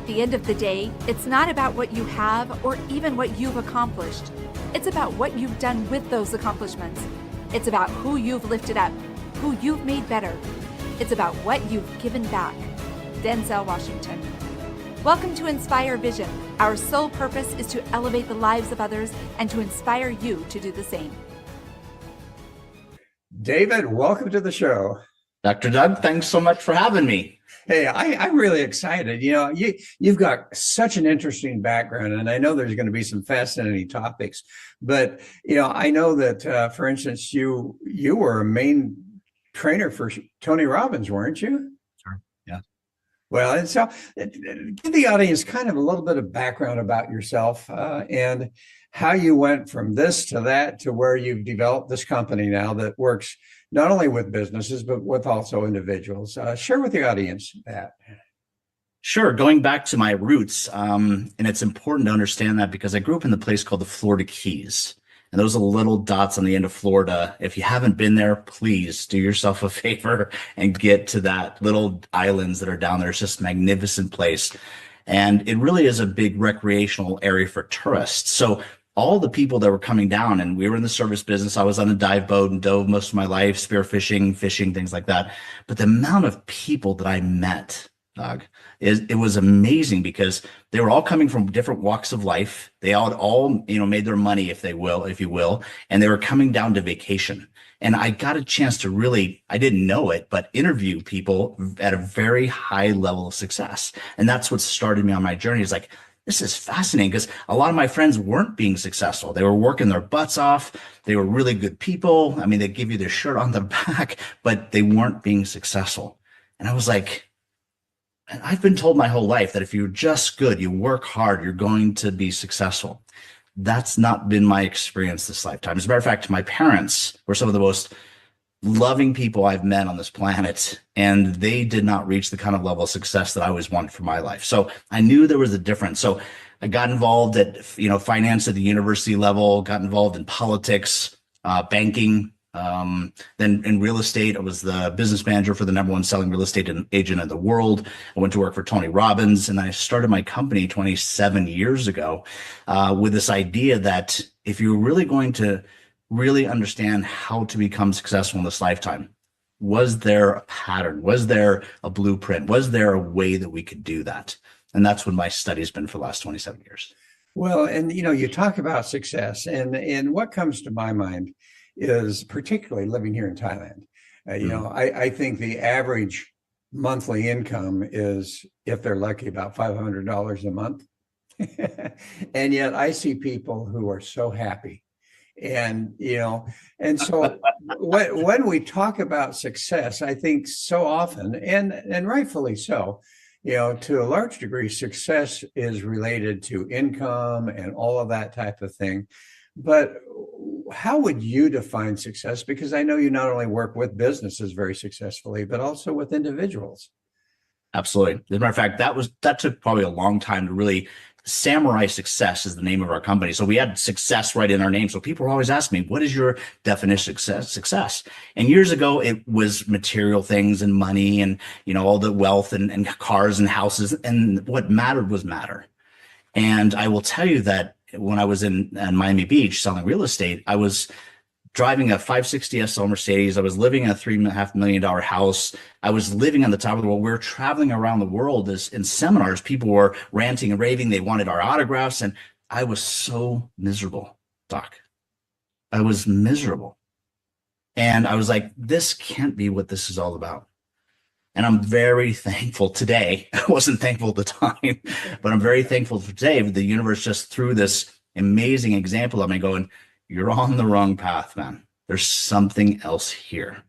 the end of the day, it's not about what you have or even what you've accomplished. It's about what you've done with those accomplishments. It's about who you've lifted up, who you've made better. It's about what you've given back. Denzel Washington. Welcome to Inspire Vision. Our sole purpose is to elevate the lives of others and to inspire you to do the same. David, welcome to the show. Dr. Doug, thanks so much for having me. Hey, I'm really excited. You know, you've got such an interesting background, and I know there's going to be some fascinating topics. But I know that, for instance, you were a main trainer for Tony Robbins, weren't you? Sure. Yeah. Well, and so give the audience kind of a little bit of background about yourself and how you went from this to that to where you've developed this company now that works not only with businesses, but with also individuals. Share with the audience that. Sure. Going back to my roots, and it's important to understand that because I grew up in the place called the Florida Keys. And those are little dots on the end of Florida. If you haven't been there, please do yourself a favor and get to that little islands that are down there. It's just a magnificent place. And it really is a big recreational area for tourists. So all the people that were coming down, and we were in the service business. I was on a dive boat and dove most of my life, spearfishing, fishing, things like that. But the amount of people that I met, Doug, it was amazing because they were all coming from different walks of life. They all made their money, if you will, and they were coming down to vacation. And I got a chance to really, I didn't know it, but interview people at a very high level of success. And that's what started me on my journey. Is like, this is fascinating because a lot of my friends weren't being successful. They were working their butts off. They were really good people. I mean, they give you their shirt on the back, but they weren't being successful. And I was like, I've been told my whole life that if you're just good, you work hard, you're going to be successful. That's not been my experience this lifetime. As a matter of fact, my parents were some of the most loving people I've met on this planet, and they did not reach the kind of level of success that I always wanted for my life. So I knew there was a difference. So I got involved at, finance at the university level, got involved in politics, banking, then in real estate. I was the business manager for the #1 selling real estate agent in the world. I went to work for Tony Robbins, and I started my company 27 years ago with this idea that if you're really going to really understand how to become successful in this lifetime, was there a pattern? Was there a blueprint? Was there a way that we could do that? And that's what my study's been for the last 27 years. Well, and you talk about success, and what comes to my mind is particularly living here in Thailand. I think the average monthly income is, if they're lucky, about $500 a month. And yet I see people who are so happy. And so when we talk about success, I think so often, and rightfully so, to a large degree, success is related to income and all of that type of thing. But how would you define success? Because I know you not only work with businesses very successfully, but also with individuals. Absolutely. As a matter of fact, that took probably a long time to really. Samurai Success is the name of our company. So we had success right in our name. So people were always asking me, what is your definition of success? And years ago, it was material things and money and, all the wealth and cars and houses. And what mattered was matter. And I will tell you that when I was in Miami Beach selling real estate, I was driving a 560 SL Mercedes. I was living in a $3.5 million house. I was living on the top of the world. We were traveling around the world in seminars. People were ranting and raving. They wanted our autographs. And I was so miserable, Doc. I was miserable. And I was like, this can't be what this is all about. And I'm very thankful today. I wasn't thankful at the time, but I'm very thankful for today. The universe just threw this amazing example at me going, you're on the wrong path, man. There's something else here.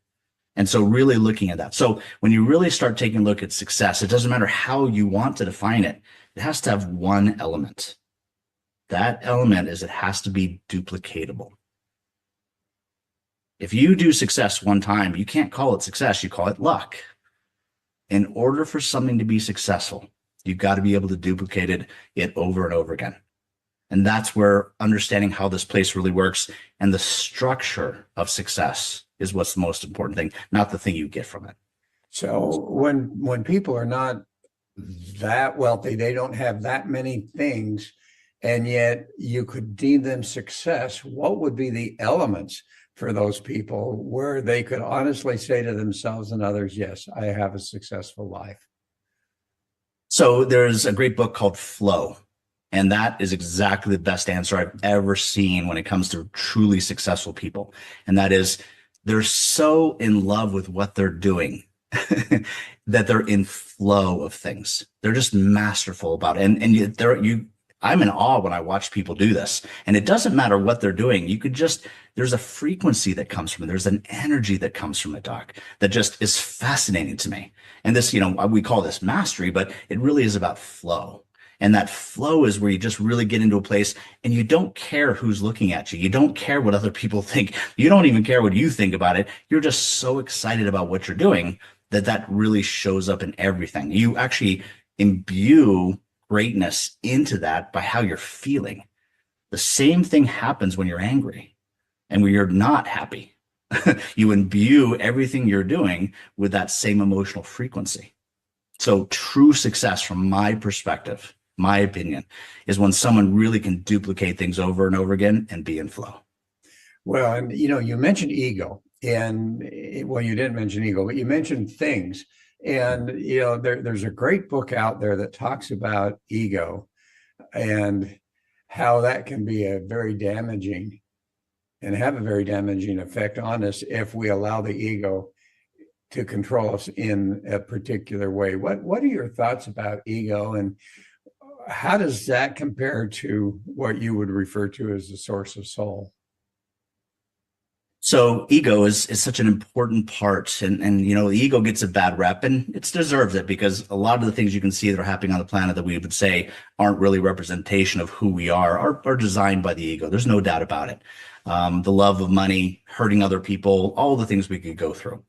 And so really looking at that. So when you really start taking a look at success, it doesn't matter how you want to define it. It has to have one element. That element is it has to be duplicatable. If you do success one time, you can't call it success. You call it luck. In order for something to be successful, you've got to be able to duplicate it over and over again. And that's where understanding how this place really works and the structure of success is what's the most important thing, not the thing you get from it. So when people are not that wealthy, they don't have that many things, and yet you could deem them success. What would be the elements for those people where they could honestly say to themselves and others, yes, I have a successful life? So there's a great book called Flow, and that is exactly the best answer I've ever seen when it comes to truly successful people. And that is, they're so in love with what they're doing that they're in flow of things. They're just masterful about it. I'm in awe when I watch people do this. And it doesn't matter what they're doing. There's a frequency that comes from it. There's an energy that comes from it, Doc, that just is fascinating to me. And this, we call this mastery, but it really is about flow. And that flow is where you just really get into a place and you don't care who's looking at you. You don't care what other people think. You don't even care what you think about it. You're just so excited about what you're doing that really shows up in everything. You actually imbue greatness into that by how you're feeling. The same thing happens when you're angry and when you're not happy. You imbue everything you're doing with that same emotional frequency. So true success, from my perspective, my opinion, is when someone really can duplicate things over and over again and be in flow. Well, and you mentioned ego, and well, you didn't mention ego, but you mentioned things. And there's a great book out there that talks about ego and how that can be a very damaging and have a very damaging effect on us if we allow the ego to control us in a particular way. What are your thoughts about ego, and how does that compare to what you would refer to as the source of soul? So ego is such an important part, and the ego gets a bad rep, and it deserves it, because a lot of the things you can see that are happening on the planet that we would say aren't really representation of who we are designed by the ego. There's no doubt about it. The love of money, hurting other people, all the things we could go through.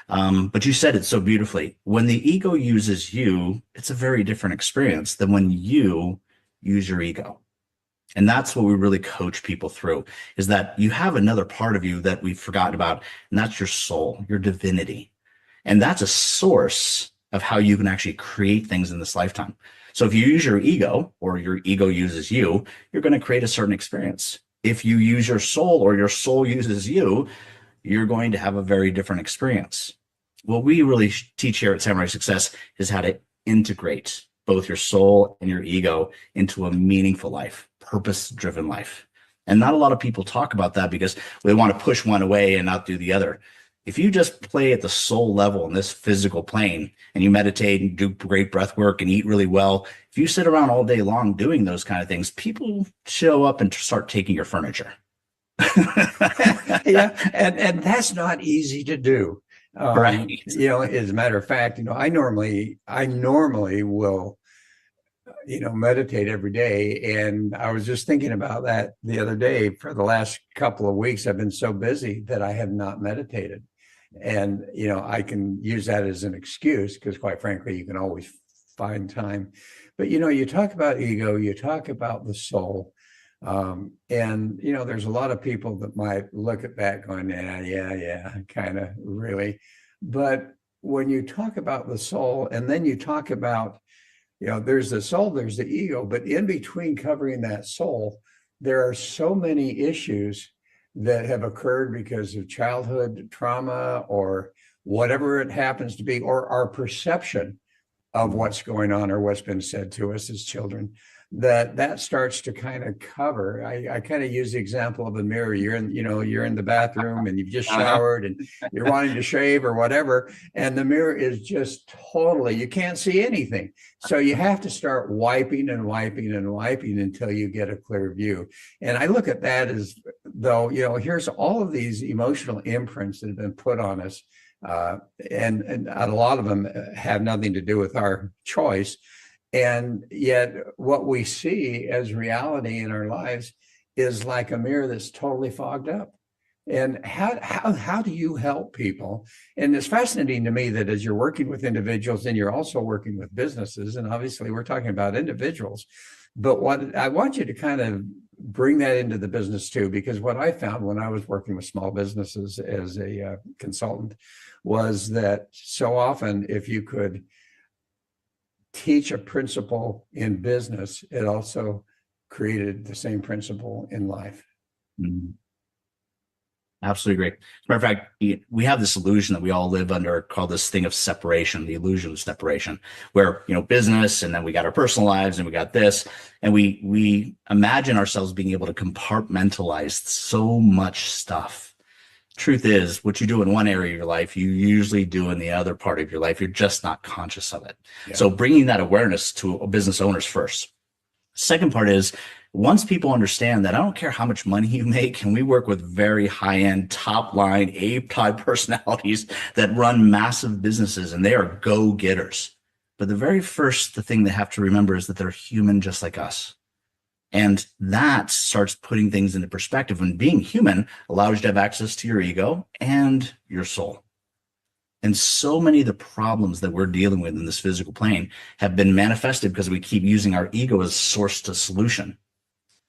But you said it so beautifully. When the ego uses you, it's a very different experience than when you use your ego. And that's what we really coach people through, is that you have another part of you that we've forgotten about, and that's your soul, your divinity. And that's a source of how you can actually create things in this lifetime. So if you use your ego, or your ego uses you, you're going to create a certain experience. If you use your soul, or your soul uses you, you're going to have a very different experience. What we really teach here at Samurai Success is how to integrate both your soul and your ego into a meaningful life, purpose-driven life. And not a lot of people talk about that because they want to push one away and not do the other. If you just play at the soul level in this physical plane, and you meditate and do great breath work and eat really well, if you sit around all day long doing those kind of things, people show up and start taking your furniture. Yeah, and that's not easy to do. Right. As a matter of fact, I normally will, meditate every day. And I was just thinking about that the other day. For the last couple of weeks, I've been so busy that I have not meditated. And, I can use that as an excuse because, quite frankly, you can always find time. But, you talk about ego, you talk about the soul. And there's a lot of people that might look at that going, yeah, kind of really. But when you talk about the soul, and then you talk about, there's the soul, there's the ego, but in between covering that soul, there are so many issues that have occurred because of childhood trauma or whatever it happens to be, or our perception of what's going on or what's been said to us as children, that starts to kind of cover. I kind of use the example of a mirror. You're in the bathroom and you've just showered and you're wanting to shave or whatever, and the mirror is just totally, you can't see anything. So you have to start wiping and wiping and wiping until you get a clear view. And I look at that as though, here's all of these emotional imprints that have been put on us. And a lot of them have nothing to do with our choice. And yet what we see as reality in our lives is like a mirror that's totally fogged up. And how do you help people? And it's fascinating to me that as you're working with individuals and you're also working with businesses, and obviously we're talking about individuals, but what I want you to kind of bring that into the business too, because what I found when I was working with small businesses as a consultant was that so often if you could teach a principle in business, it also created the same principle in life. Mhm. Absolutely great. As a matter of fact, we have this illusion that we all live under called this thing of separation, the illusion of separation, where, business, and then we got our personal lives and we got this, and we imagine ourselves being able to compartmentalize so much stuff. Truth is, what you do in one area of your life, you usually do in the other part of your life. You're just not conscious of it. Yeah. So bringing that awareness to business owners first. Second part is, once people understand that I don't care how much money you make, and we work with very high-end, top-line, A-type personalities that run massive businesses, and they are go-getters. But the very first thing they have to remember is that they're human just like us. And that starts putting things into perspective. And being human allows you to have access to your ego and your soul. And so many of the problems that we're dealing with in this physical plane have been manifested because we keep using our ego as source to solution.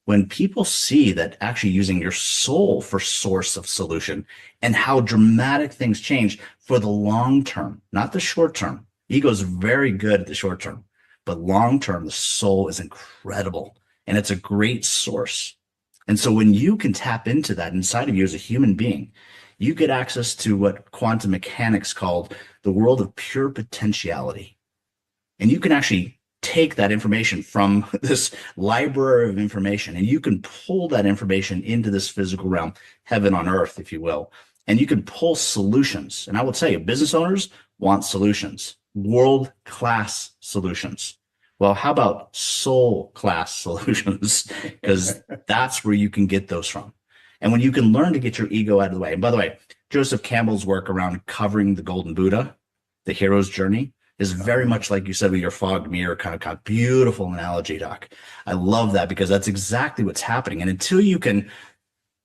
When people see that actually using your soul for source of solution and how dramatic things change for the long term, not the short term. Ego is very good at the short term, but long term, the soul is incredible and it's a great source. And so when you can tap into that inside of you as a human being, you get access to what quantum mechanics called the world of pure potentiality. And you can actually take that information from this library of information, and you can pull that information into this physical realm, heaven on earth, if you will. And you can pull solutions. And I will tell you, business owners want solutions, world-class solutions. Well, how about soul-class solutions? Because that's where you can get those from. And when you can learn to get your ego out of the way. And by the way, Joseph Campbell's work around covering the golden Buddha, the hero's journey, is very much like you said with your fogged mirror kind of beautiful analogy, Doc. I love that because that's exactly what's happening. And until you can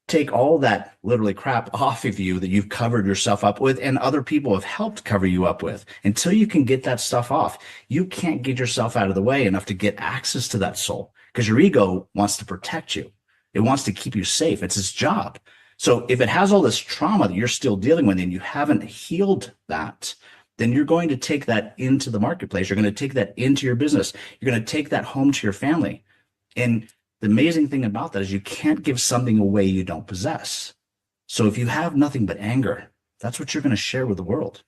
take all that literally crap off of you that you've covered yourself up with and other people have helped cover you up with, until you can get that stuff off, you can't get yourself out of the way enough to get access to that soul because your ego wants to protect you. It wants to keep you safe. It's its job. So if it has all this trauma that you're still dealing with and you haven't healed that, then you're going to take that into the marketplace. You're going to take that into your business. You're going to take that home to your family. And the amazing thing about that is you can't give something away you don't possess. So if you have nothing but anger, that's what you're going to share with the world.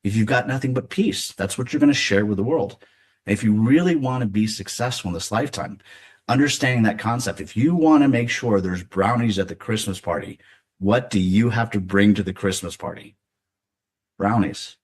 If you've got nothing but peace, that's what you're going to share with the world. And if you really want to be successful in this lifetime, understanding that concept, if you want to make sure there's brownies at the Christmas party, what do you have to bring to the Christmas party? Brownies.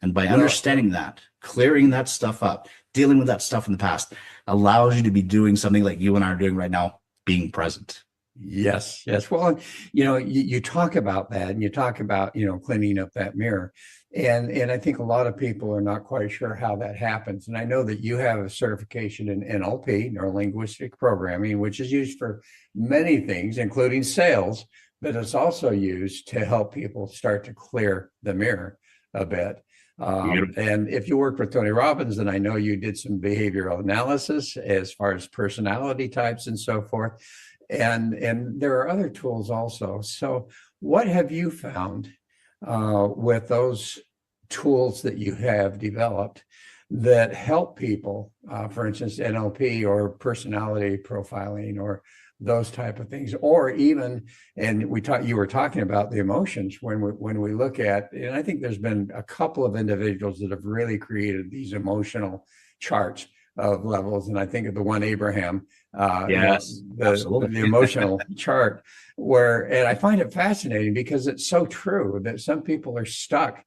And by understanding that, clearing that stuff up, dealing with that stuff in the past, allows you to be doing something like you and I are doing right now, being present. Yes. Well, you talk about that and you talk about, cleaning up that mirror. And I think a lot of people are not quite sure how that happens. And I know that you have a certification in NLP, neuro-linguistic programming, which is used for many things, including sales, but it's also used to help people start to clear the mirror a bit. And if you work with Tony Robbins, then I know you did some behavioral analysis as far as personality types and so forth. And there are other tools also. So what have you found with those tools that you have developed that help people, for instance, NLP or personality profiling or those type of things, or even, and you were talking about the emotions when we look at, and I think there's been a couple of individuals that have really created these emotional charts of levels. And I think of the one Abraham, Yes, absolutely. the emotional chart and I find it fascinating because it's so true that some people are stuck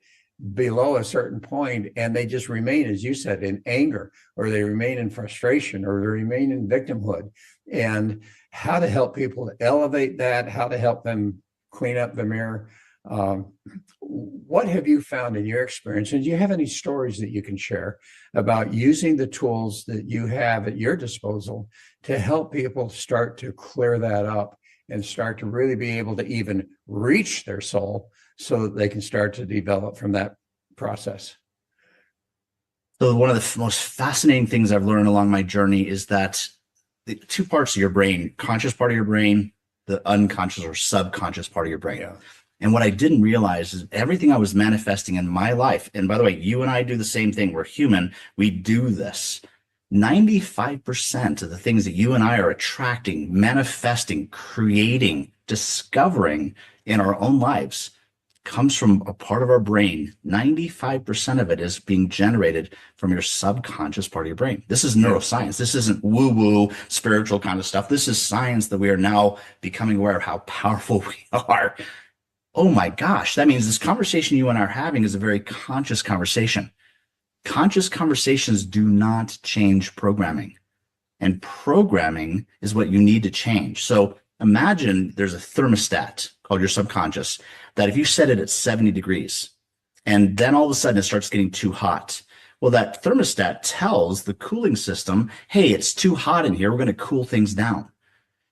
below a certain point and they just remain, as you said, in anger, or they remain in frustration, or they remain in victimhood. And how to help people to elevate that, how to help them clean up the mirror. What have you found in your experience? And do you have any stories that you can share about using the tools that you have at your disposal to help people start to clear that up and start to really be able to even reach their soul so that they can start to develop from that process? So one of the most fascinating things I've learned along my journey is that the two parts of your brain, conscious part of your brain, the unconscious or subconscious part of your brain. Yeah. And what I didn't realize is everything I was manifesting in my life. And by the way, you and I do the same thing. We're human. We do this. 95% of the things that you and I are attracting, manifesting, creating, discovering in our own lives comes from a part of our brain. 95% of it is being generated from your subconscious part of your brain. This is neuroscience. This isn't woo-woo spiritual kind of stuff. This is science that we are now becoming aware of how powerful we are. Oh my gosh, that means this conversation you and I are having is a very conscious conversation. Conscious conversations do not change programming. And programming is what you need to change. So imagine there's a thermostat called your subconscious that if you set it at 70 degrees and then all of a sudden it starts getting too hot, well, that thermostat tells the cooling system, hey, it's too hot in here. We're going to cool things down.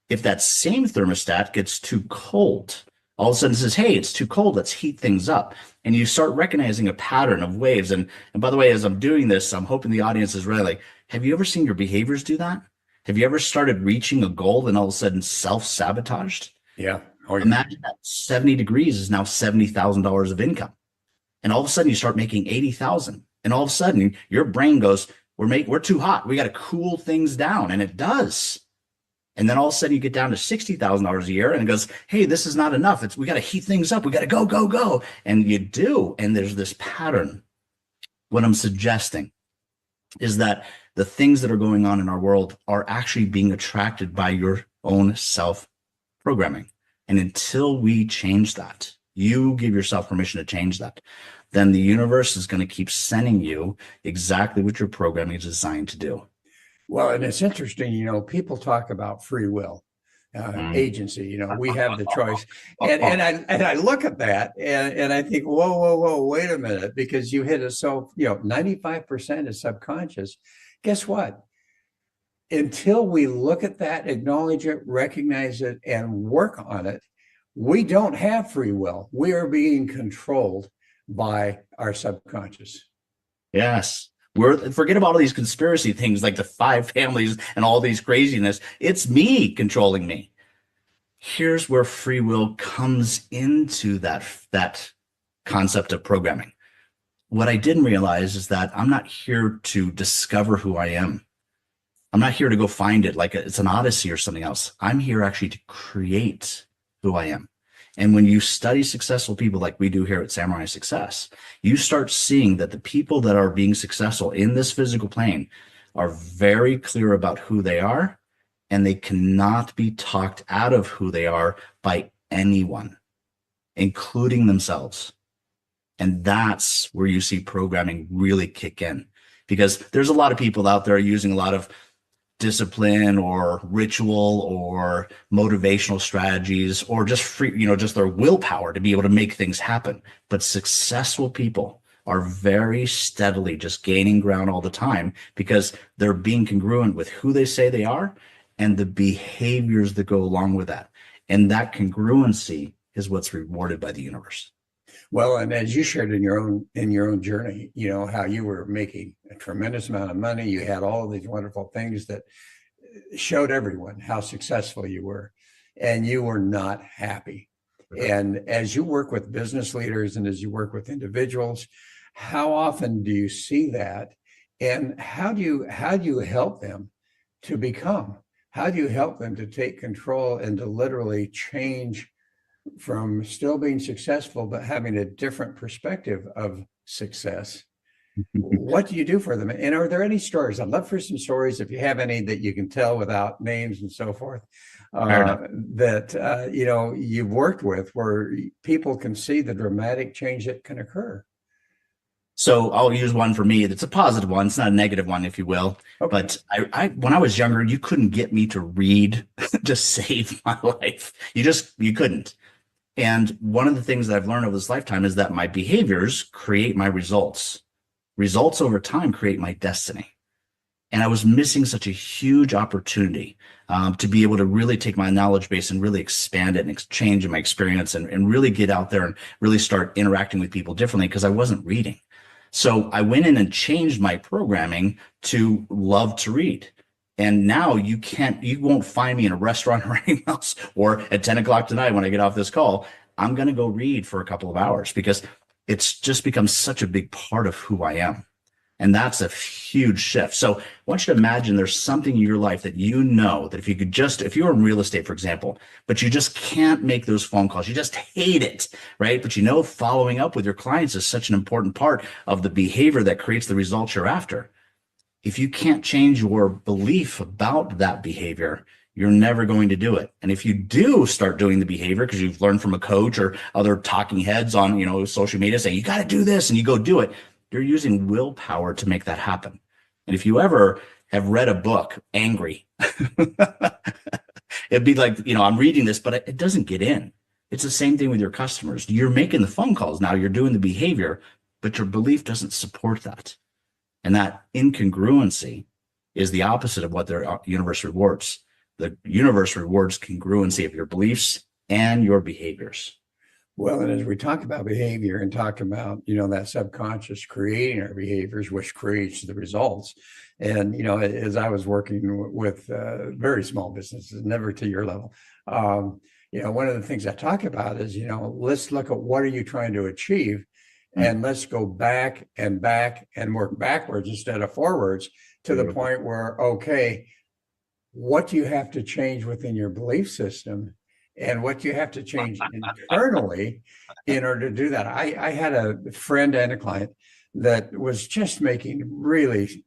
If that same thermostat gets too cold, all of a sudden it says, hey, it's too cold. Let's heat things up. And you start recognizing a pattern of waves. And by the way, as I'm doing this, I'm hoping the audience is ready. Like, have you ever seen your behaviors do that? Have you ever started reaching a goal and all of a sudden self-sabotaged? Yeah. Oh, yeah. Imagine that 70 degrees is now $70,000 of income. And all of a sudden you start making 80,000. And all of a sudden your brain goes, we're too hot. We got to cool things down. And it does. And then all of a sudden you get down to $60,000 a year and it goes, hey, this is not enough. We got to heat things up. We got to go, go, go. And you do. And there's this pattern. What I'm suggesting is that the things that are going on in our world are actually being attracted by your own self-programming. And until we change that, you give yourself permission to change that, then the universe is going to keep sending you exactly what your programming is designed to do. Well, and it's interesting, people talk about free will, agency, we have the choice. And I look at that and I think, whoa, wait a minute, because you hit it. So, 95% is subconscious. Guess what? Until we look at that, acknowledge it, recognize it, and work on it, we don't have free will. We are being controlled by our subconscious. Yes. Forget about all these conspiracy things like the 5 families and all these craziness. It's me controlling me. Here's where free will comes into that concept of programming. What I didn't realize is that I'm not here to discover who I am. I'm not here to go find it like it's an odyssey or something else. I'm here actually to create who I am. And when you study successful people like we do here at Samurai Success, you start seeing that the people that are being successful in this physical plane are very clear about who they are, and they cannot be talked out of who they are by anyone, including themselves. And that's where you see programming really kick in, because there's a lot of people out there using a lot of discipline or ritual or motivational strategies or just free, just their willpower to be able to make things happen. But successful people are very steadily just gaining ground all the time because they're being congruent with who they say they are and the behaviors that go along with that. And that congruency is what's rewarded by the universe. Well, and as you shared in your own journey, how you were making a tremendous amount of money. You had all of these wonderful things that showed everyone how successful you were, and you were not happy. And as you work with business leaders and as you work with individuals, how often do you see that? And how do you help them to become? How do you help them to take control and to literally change from still being successful, but having a different perspective of success? What do you do for them? And are there any stories? I'd love for some stories, if you have any that you can tell without names and so forth, that, you've worked with where people can see the dramatic change that can occur. So I'll use one for me. That's a positive one. It's not a negative one, if you will. Okay. But I when I was younger, you couldn't get me to read to save my life. You couldn't. And one of the things that I've learned over this lifetime is that my behaviors create my results. Results over time create my destiny. And I was missing such a huge opportunity to be able to really take my knowledge base and really expand it and exchange my experience and really get out there and really start interacting with people differently because I wasn't reading. So I went in and changed my programming to love to read. And now you won't find me in a restaurant or anything else, or at 10 o'clock tonight when I get off this call. I'm going to go read for a couple of hours because it's just become such a big part of who I am. And that's a huge shift. So I want you to imagine there's something in your life that you know that if you're in real estate, for example, but you just can't make those phone calls, you just hate it, right? But following up with your clients is such an important part of the behavior that creates the results you're after. If you can't change your belief about that behavior, you're never going to do it. And if you do start doing the behavior because you've learned from a coach or other talking heads on, social media saying, you got to do this, and you go do it, you're using willpower to make that happen. And if you ever have read a book, Angry, it'd be like, I'm reading this, but it doesn't get in. It's the same thing with your customers. You're making the phone calls now, you're doing the behavior, but your belief doesn't support that. And that incongruency is the opposite of what the universe rewards. The universe rewards congruency of your beliefs and your behaviors. Well, and as we talk about behavior and talk about, that subconscious creating our behaviors, which creates the results. And, as I was working with very small businesses, never to your level, one of the things I talk about is, let's look at what are you trying to achieve, and let's go back and work backwards instead of forwards to the point where, okay, what do you have to change within your belief system? And what you have to change internally in order to do that. I had a friend and a client that was just making really,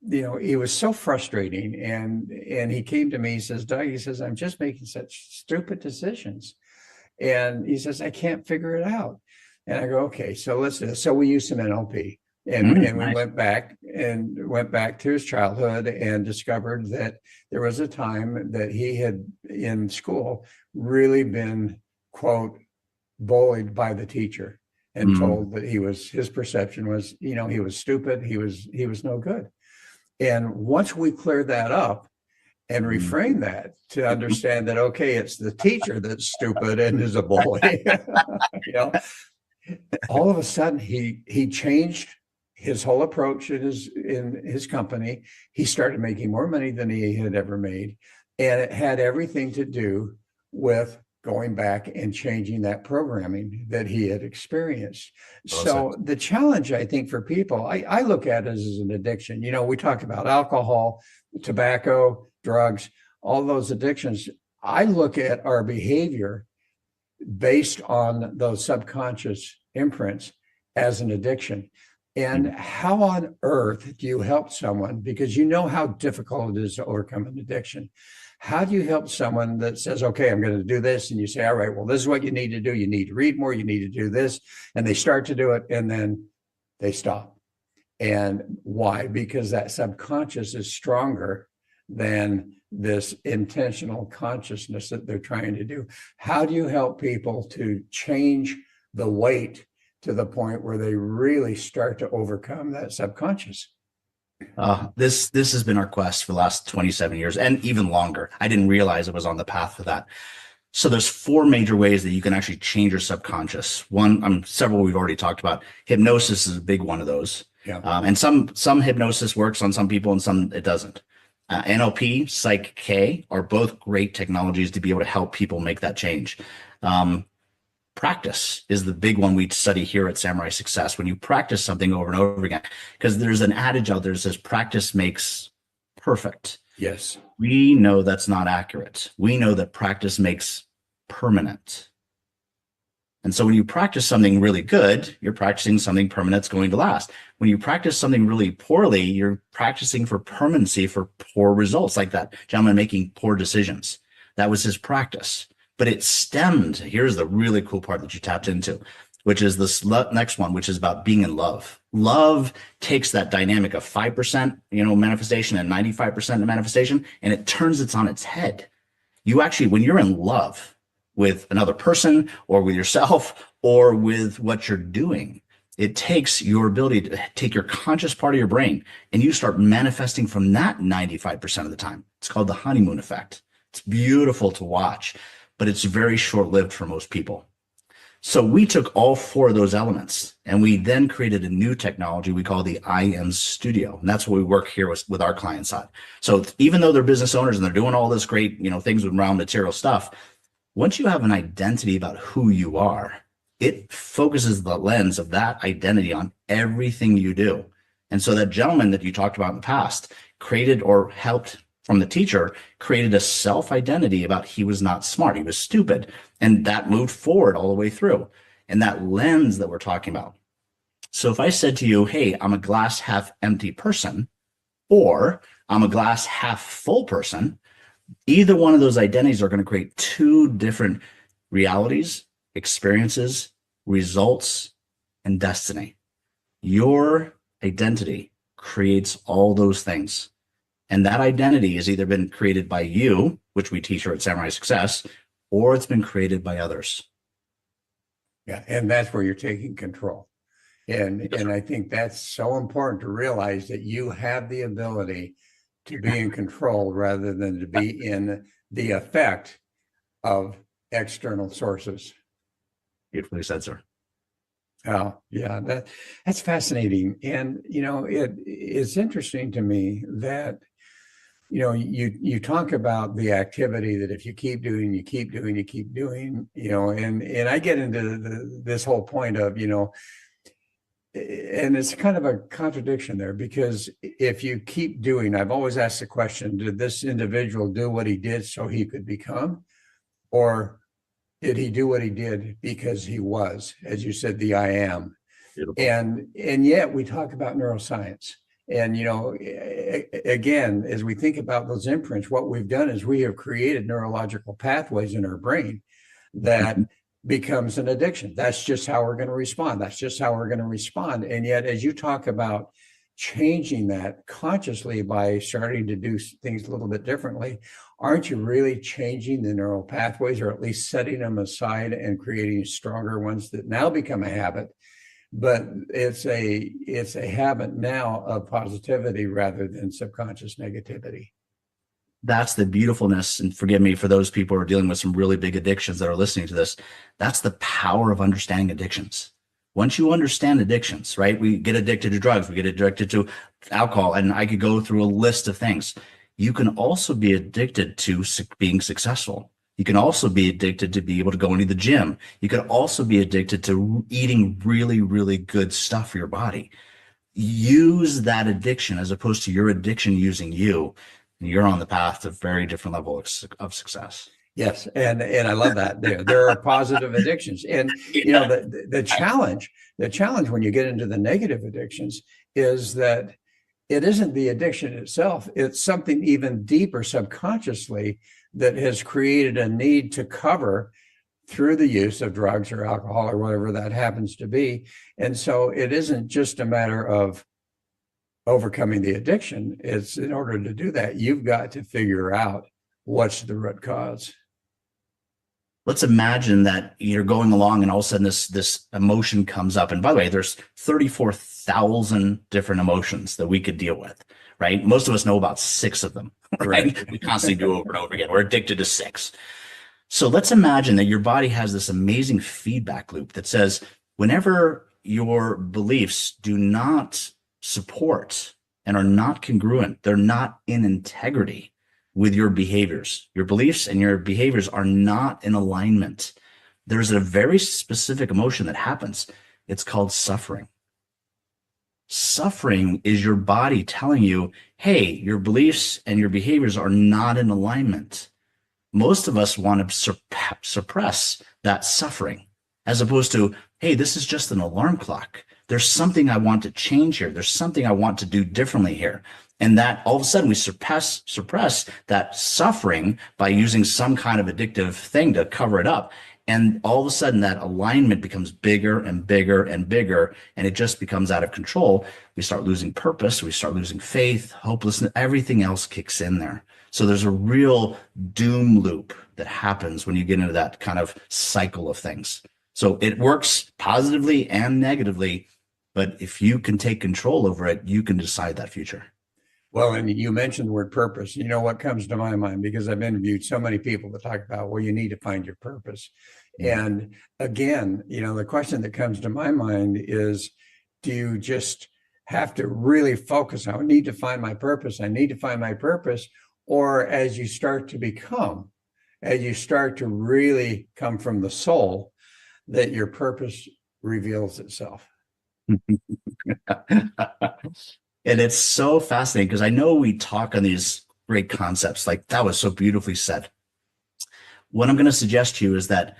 he was so frustrating. And he came to me, he says, Doug, I'm just making such stupid decisions. And he says, I can't figure it out. And I go, okay, so let's do this. So we used some NLP. And we went back to his childhood and discovered that there was a time that he had in school really been, quote, bullied by the teacher and told that his perception was, he was stupid, he was no good. And once we cleared that up and reframed that to understand that, okay, it's the teacher that's stupid and is a bully, all of a sudden he changed his whole approach in his company. He started making more money than he had ever made. And it had everything to do with going back and changing that programming that he had experienced. Awesome. So the challenge, I think, for people, I look at it as an addiction. We talk about alcohol, tobacco, drugs, all those addictions. I look at our behavior based on those subconscious imprints as an addiction. And how on earth do you help someone? Because you know how difficult it is to overcome an addiction. How do you help someone that says, okay, I'm going to do this? And you say, all right, well, this is what you need to do. You need to read more. You need to do this. And they start to do it and then they stop. And why? Because that subconscious is stronger than this intentional consciousness that they're trying to do. How do you help people to change the weight to the point where they really start to overcome that subconscious? This has been our quest for the last 27 years and even longer. I didn't realize I was on the path for that. So there's 4 major ways that you can actually change your subconscious. Several we've already talked about. Hypnosis is a big one of those. Yeah. And some hypnosis works on some people and some it doesn't. NLP, Psych K are both great technologies to be able to help people make that change. Practice is the big one we study here at Samurai Success. When you practice something over and over again, because there's an adage out there that says practice makes perfect. Yes. We know that's not accurate. We know that practice makes permanent. And so when you practice something really good, you're practicing something permanent that's going to last. When you practice something really poorly, you're practicing for permanency for poor results, like that gentleman making poor decisions. That was his practice. But it stemmed, here's the really cool part that you tapped into, which is this next one, which is about being in love. Love takes that dynamic of 5%, manifestation and 95% manifestation, and it turns it on its head. You actually, when you're in love with another person or with yourself or with what you're doing, it takes your ability to take your conscious part of your brain and you start manifesting from that 95% of the time. It's called the honeymoon effect. It's beautiful to watch, but it's very short-lived for most people. So we took all 4 of those elements and we then created a new technology we call the I Am Studio. And that's what we work here with our clients on. So even though they're business owners and they're doing all this great, things around material stuff, Once you have an identity about who you are, it focuses the lens of that identity on everything you do. And so that gentleman that you talked about in the past created, or helped from the teacher, created a self-identity about he was not smart, he was stupid. And that moved forward all the way through. And that lens that we're talking about. So if I said to you, hey, I'm a glass half empty person, or I'm a glass half full person, either one of those identities are going to create two different realities, experiences, results, and destiny. Your identity creates all those things. And that identity has either been created by you, which we teach here at Samurai Success, or it's been created by others. Yeah, and that's where you're taking control. And I think that's so important to realize that you have the ability to be in control rather than to be in the effect of external sources. Beautifully said, sir. Oh, yeah, that's fascinating. And, it's interesting to me that, you talk about the activity that if you keep doing, you keep doing, you keep doing, and I get into this whole point of, and it's kind of a contradiction there, because if you keep doing, I've always asked the question, did this individual do what he did so he could become, or did he do what he did because he was, as you said, the I am? Beautiful. And yet we talk about neuroscience. And, again, as we think about those imprints, what we've done is we have created neurological pathways in our brain that becomes an addiction. That's just how we're going to respond. That's just how we're going to respond. And yet, as you talk about changing that consciously by starting to do things a little bit differently, aren't you really changing the neural pathways, or at least setting them aside and creating stronger ones that now become a habit? But it's a habit now of positivity rather than subconscious negativity. That's the beautifulness, and forgive me for those people who are dealing with some really big addictions that are listening to this. That's the power of understanding addictions. Once you understand addictions, right? We get addicted to drugs, we get addicted to alcohol, and I could go through a list of things. You can also be addicted to being successful. You can also be addicted to be able to go into the gym. You could also be addicted to eating really, really good stuff for your body. Use that addiction as opposed to your addiction using you. And you're on the path to very different level of success. Yes, and I love that. There are positive addictions, and the challenge when you get into the negative addictions is that it isn't the addiction itself; it's something even deeper subconsciously that has created a need to cover through the use of drugs or alcohol or whatever that happens to be. And so it isn't just a matter of overcoming the addiction. It's, in order to do that, you've got to figure out what's the root cause. Let's imagine that you're going along and all of a sudden this emotion comes up. And by the way, there's 34,000 different emotions that we could deal with, right? Most of us know about 6 of them, right? We constantly do over and over again. We're addicted to 6. So let's imagine that your body has this amazing feedback loop that says, whenever your beliefs do not support and are not congruent, they're not in integrity with your behaviors, your beliefs and your behaviors are not in alignment. There's a very specific emotion that happens. It's called suffering. Suffering is your body telling you, hey, your beliefs and your behaviors are not in alignment. Most of us want to suppress that suffering, as opposed to, hey, this is just an alarm clock. There's something I want to change here. There's something I want to do differently here. And that all of a sudden we suppress that suffering by using some kind of addictive thing to cover it up. And all of a sudden that alignment becomes bigger and bigger and bigger, and it just becomes out of control. We start losing purpose. We start losing faith, hopelessness, everything else kicks in there. So there's a real doom loop that happens when you get into that kind of cycle of things. So it works positively and negatively, but if you can take control over it, you can decide that future. Well, and you mentioned the word purpose. You know what comes to my mind, because I've interviewed so many people that talk about, well, you need to find your purpose. And again, the question that comes to my mind is, do you just have to really focus on, I need to find my purpose, I need to find my purpose? Or as you start to become as you start to really come from the soul, that your purpose reveals itself. And it's so fascinating because I know we talk on these great concepts, like that was so beautifully said. What I'm going to suggest to you is that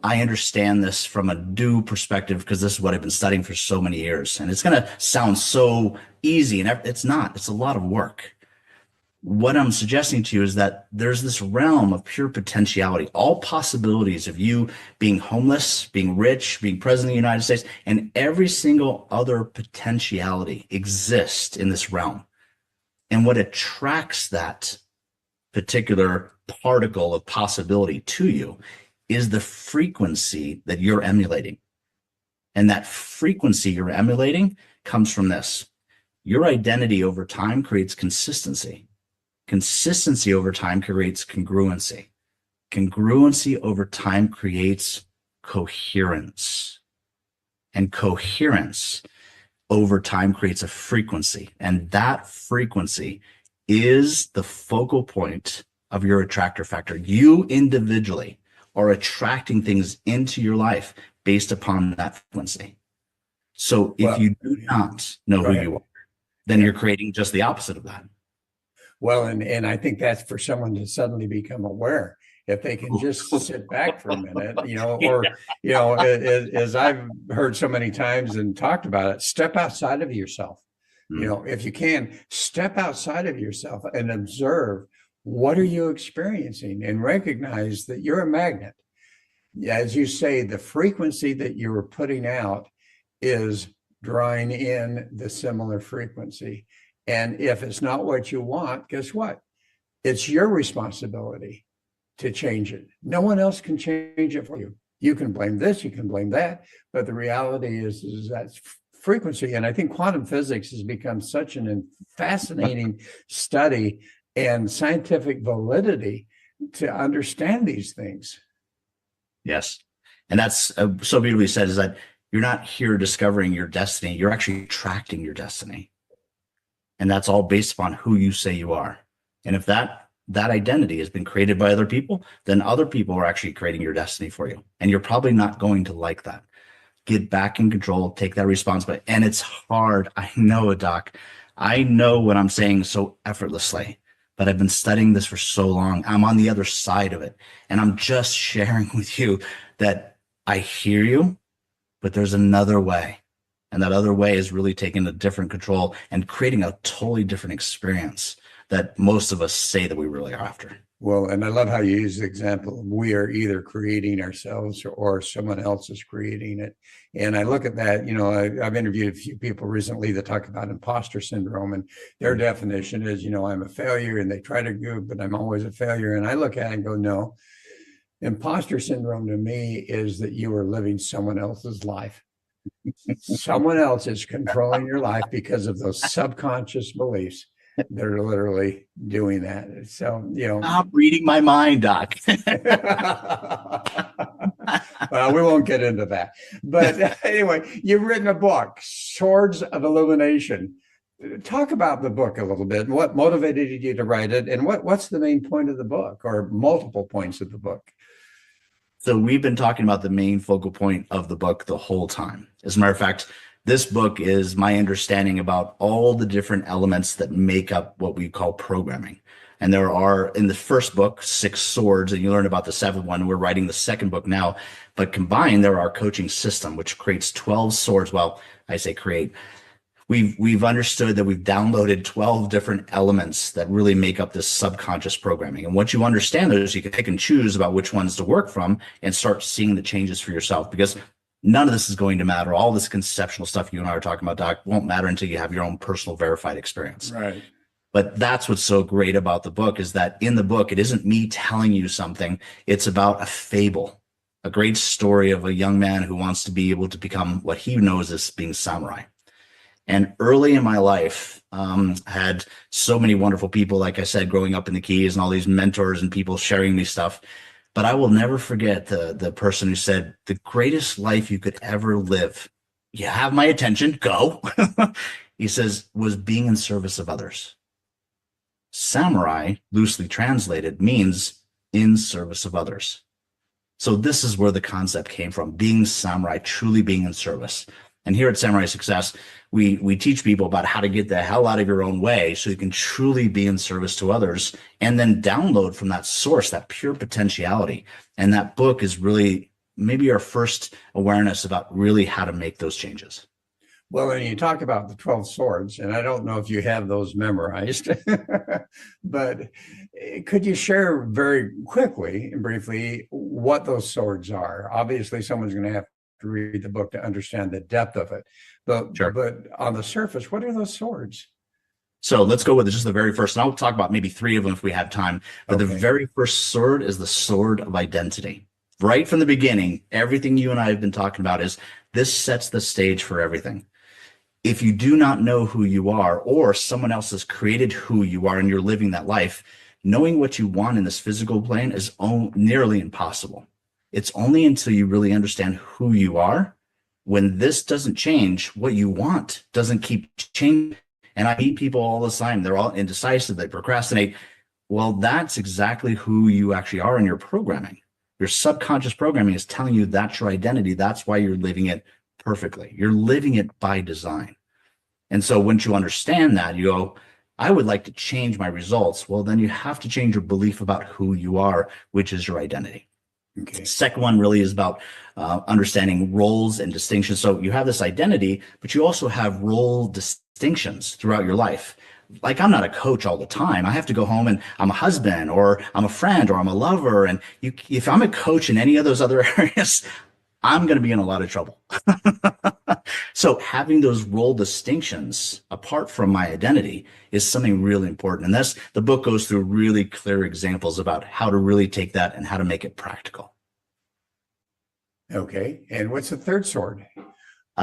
I understand this from a due perspective because this is what I've been studying for so many years. And it's going to sound so easy, and it's not. It's a lot of work. What I'm suggesting to you is that there's this realm of pure potentiality, all possibilities of you being homeless, being rich, being president of the United States, and every single other potentiality exists in this realm. And what attracts that particular particle of possibility to you is the frequency that you're emulating. And that frequency you're emulating comes from this. Your identity over time creates consistency. Consistency over time creates congruency. Congruency over time creates coherence. And coherence over time creates a frequency. And that frequency is the focal point of your attractor factor. You individually are attracting things into your life based upon that frequency. So if you do not know who you are, then you're creating just the opposite of that. Well, and I think that's for someone to suddenly become aware. If they can just sit back for a minute, or, as I've heard so many times and talked about it, step outside of yourself. If you can, step outside of yourself and observe, what are you experiencing, and recognize that you're a magnet. As you say, the frequency that you were putting out is drawing in the similar frequency. And if it's not what you want, guess what? It's your responsibility to change it. No one else can change it for you. You can blame this, you can blame that, but the reality is that frequency. And I think quantum physics has become such an fascinating study and scientific validity to understand these things. Yes. And that's so beautifully said, is that you're not here discovering your destiny. You're actually attracting your destiny. And that's all based upon who you say you are. And if that identity has been created by other people, then other people are actually creating your destiny for you. And you're probably not going to like that. Get back in control, take that responsibility. And it's hard. I know it, Doc. I know what I'm saying so effortlessly, but I've been studying this for so long. I'm on the other side of it. And I'm just sharing with you that I hear you, but there's another way. And that other way is really taking a different control and creating a totally different experience that most of us say that we really are after. Well, and I love how you use the example of we are either creating ourselves or someone else is creating it. And I look at that, I've interviewed a few people recently that talk about imposter syndrome, and their definition is, I'm a failure, and they try to go, but I'm always a failure. And I look at it and go, no, imposter syndrome to me is that you are living someone else's life. Someone else is controlling your life because of those subconscious beliefs. They're literally doing that. So, Stop reading my mind, Doc. Well, we won't get into that. But anyway, you've written a book, Swords of Illumination. Talk about the book a little bit. What motivated you to write it? And what's the main point of the book, or multiple points of the book? So we've been talking about the main focal point of the book the whole time. As a matter of fact, this book is my understanding about all the different elements that make up what we call programming. And there are, in the first book, 6 swords, and you learn about the 7th one. We're writing the second book now, but combined, they're our coaching system, which creates 12 swords. Well, I say create. We've understood that we've downloaded 12 different elements that really make up this subconscious programming. And once you understand those, you can pick and choose about which ones to work from and start seeing the changes for yourself, because none of this is going to matter. All this conceptual stuff you and I are talking about, Doc, won't matter until you have your own personal verified experience. Right. But that's what's so great about the book, is that in the book, it isn't me telling you something. It's about a fable, a great story of a young man who wants to be able to become what he knows as being samurai. And early in my life, I had so many wonderful people, like I said, growing up in the Keys, and all these mentors and people sharing me stuff. But I will never forget the person who said, the greatest life you could ever live, you have my attention, go. He says, was being in service of others. Samurai, loosely translated, means in service of others. So this is where the concept came from, being samurai, truly being in service. And here at Samurai Success, we teach people about how to get the hell out of your own way so you can truly be in service to others, and then download from that source, that pure potentiality. And that book is really maybe our first awareness about really how to make those changes. Well, and you talk about the 12 swords, and I don't know if you have those memorized, but could you share very quickly and briefly what those swords are? Obviously, someone's going to have to read the book to understand the depth of it. But, Sure. but on the surface, what are those swords? So let's go with just the very first, and I'll talk about maybe 3 of them if we have time. But Okay. the very first sword is the sword of identity. Right from the beginning, everything you and I have been talking about is this sets the stage for everything. If you do not know who you are, or someone else has created who you are and you're living that life, knowing what you want in this physical plane is nearly impossible. It's only until you really understand who you are, when this doesn't change, what you want doesn't keep changing. And I meet people all the time. They're all indecisive. They procrastinate. Well, that's exactly who you actually are in your programming. Your subconscious programming is telling you that's your identity. That's why you're living it perfectly. You're living it by design. And so once you understand that, you go, I would like to change my results. Well, then you have to change your belief about who you are, which is your identity. Okay. Second one really is about understanding roles and distinctions. So you have this identity, but you also have role distinctions throughout your life. Like, I'm not a coach all the time. I have to go home and I'm a husband, or I'm a friend, or I'm a lover. And if I'm a coach in any of those other areas, I'm going to be in a lot of trouble. So having those role distinctions apart from my identity is something really important. And the book goes through really clear examples about how to really take that and how to make it practical. Okay. And what's the third sword?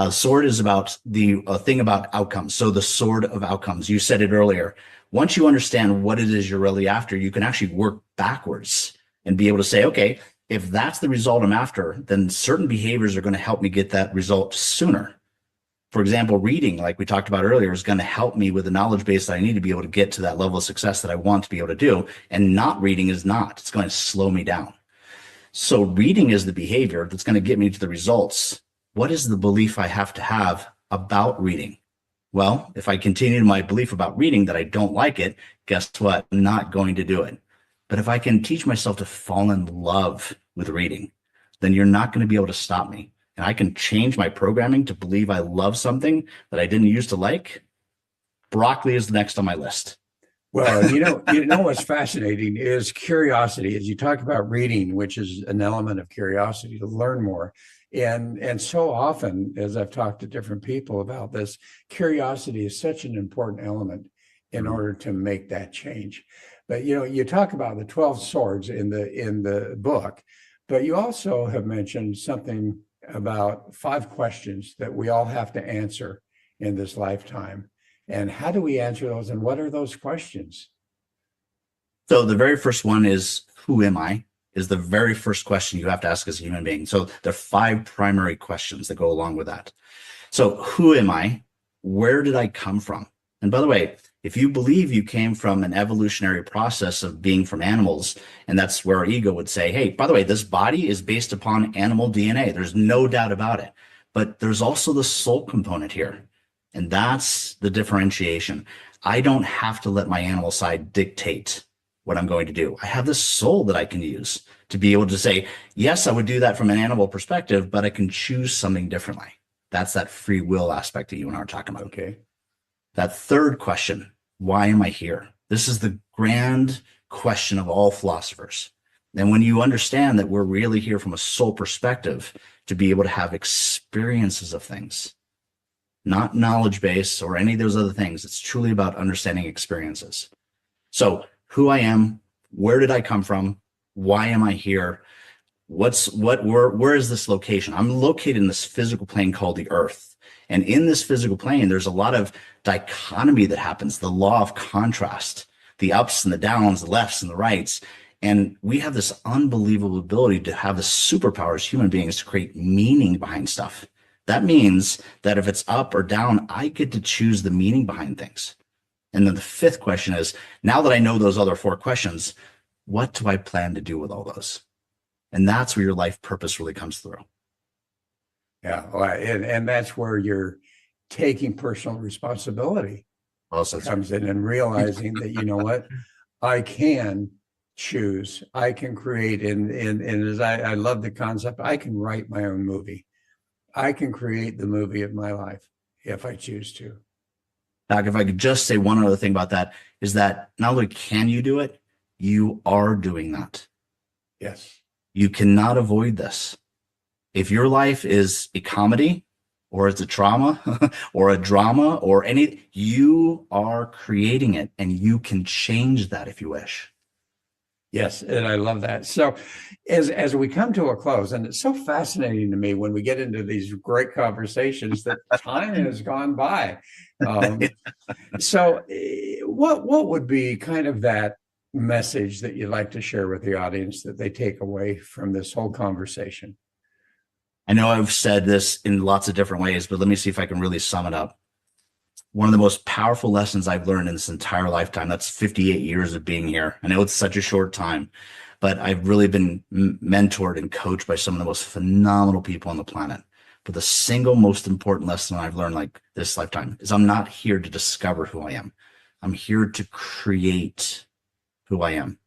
Sword is about the thing about outcomes. So the sword of outcomes, you said it earlier. Once you understand what it is you're really after, you can actually work backwards and be able to say, okay, if that's the result I'm after, then certain behaviors are going to help me get that result sooner. For example, reading, like we talked about earlier, is going to help me with the knowledge base that I need to be able to get to that level of success that I want to be able to do. And not reading is not. It's going to slow me down. So reading is the behavior that's going to get me to the results. What is the belief I have to have about reading? Well, if I continue my belief about reading that I don't like it, guess what? I'm not going to do it. But if I can teach myself to fall in love with reading, then you're not going to be able to stop me. And I can change my programming to believe I love something that I didn't used to like. Broccoli is next on my list. Well, you know what's fascinating is curiosity. As you talk about reading, which is an element of curiosity to learn more. And so often, as I've talked to different people about this, curiosity is such an important element in order to make that change. But you talk about the 12 swords in the book, but you also have mentioned something about 5 questions that we all have to answer in this lifetime. And how do we answer those? And what are those questions? So the very first one is, who am I? Is the very first question you have to ask as a human being. So there are 5 primary questions that go along with that. So who am I? Where did I come from? And by the way, if you believe you came from an evolutionary process of being from animals, and that's where our ego would say, hey, by the way, this body is based upon animal DNA. There's no doubt about it. But there's also the soul component here. And that's the differentiation. I don't have to let my animal side dictate what I'm going to do. I have this soul that I can use to be able to say, yes, I would do that from an animal perspective, but I can choose something differently. That's that free will aspect that you and I are talking about. Okay. That third question, why am I here? This is the grand question of all philosophers. And when you understand that we're really here from a soul perspective to be able to have experiences of things, not knowledge base or any of those other things, it's truly about understanding experiences. So who I am, where did I come from? Why am I here? Where is this location? I'm located in this physical plane called the earth. And in this physical plane, there's a lot of dichotomy that happens, the law of contrast, the ups and the downs, the lefts and the rights. And we have this unbelievable ability to have the superpower as human beings to create meaning behind stuff. That means that if it's up or down, I get to choose the meaning behind things. And then the 5th question is, now that I know those other 4 questions, what do I plan to do with all those? And that's where your life purpose really comes through. Yeah. Well, and that's where you're taking personal responsibility Also, comes in, and realizing that, you know what, I can choose, I can create. And as I love the concept, I can write my own movie. I can create the movie of my life if I choose to. Doc, if I could just say one other thing about that, is that not only can you do it, you are doing that. Yes. You cannot avoid this. If your life is a comedy or it's a trauma or a drama or any, you are creating it, and you can change that if you wish. Yes, and I love that. So as we come to a close, and it's so fascinating to me when we get into these great conversations that time has gone by. So what would be kind of that message that you'd like to share with the audience that they take away from this whole conversation? I know I've said this in lots of different ways, but let me see if I can really sum it up. One of the most powerful lessons I've learned in this entire lifetime, that's 58 years of being here. I know it's such a short time, but I've really been mentored and coached by some of the most phenomenal people on the planet. But the single most important lesson I've learned like this lifetime is I'm not here to discover who I am. I'm here to create who I am.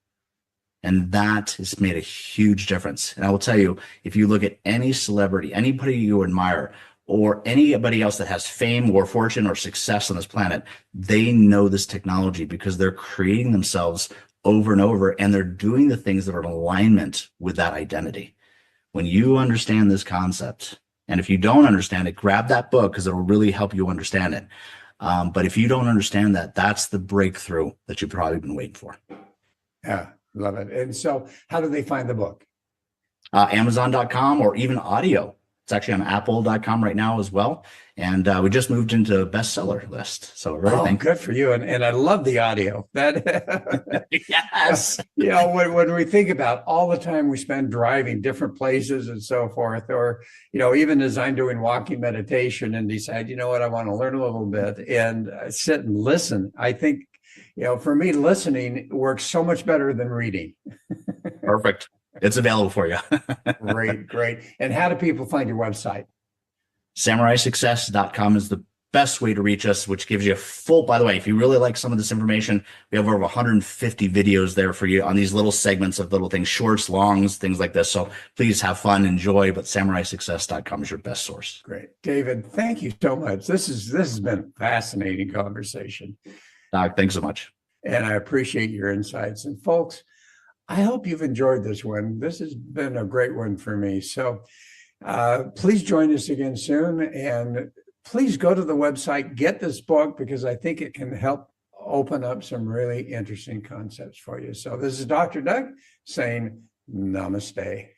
And that has made a huge difference. And I will tell you, if you look at any celebrity, anybody you admire, or anybody else that has fame or fortune or success on this planet, they know this technology because they're creating themselves over and over, and they're doing the things that are in alignment with that identity. When you understand this concept, and if you don't understand it, grab that book because it'll really help you understand it. But if you don't understand that, that's the breakthrough that you've probably been waiting for. Yeah, love it. And so how do they find the book? Amazon.com, or even audio. It's actually on apple.com right now as well. And we just moved into a bestseller list. So good for you. And I love the audio. That yes. You know, when we think about all the time we spend driving different places and so forth, or, you know, even as I'm doing walking meditation and decide, you know what, I want to learn a little bit and sit and listen. I think, you know, for me, listening works so much better than reading. Perfect. It's available for you. Great. And how do people find your website? SamuraiSuccess.com is the best way to reach us, which gives you a full, by the way, if you really like some of this information, we have over 150 videos there for you on these little segments of little things, shorts, longs, things like this. So please have fun, enjoy, but SamuraiSuccess.com is your best source. Great. David, thank you so much. This has been a fascinating conversation. Doc, thanks so much. And I appreciate your insights. And folks, I hope you've enjoyed this one. This has been a great one for me. So please join us again soon. And please go to the website, get this book, because I think it can help open up some really interesting concepts for you. So this is Dr. Doug saying namaste.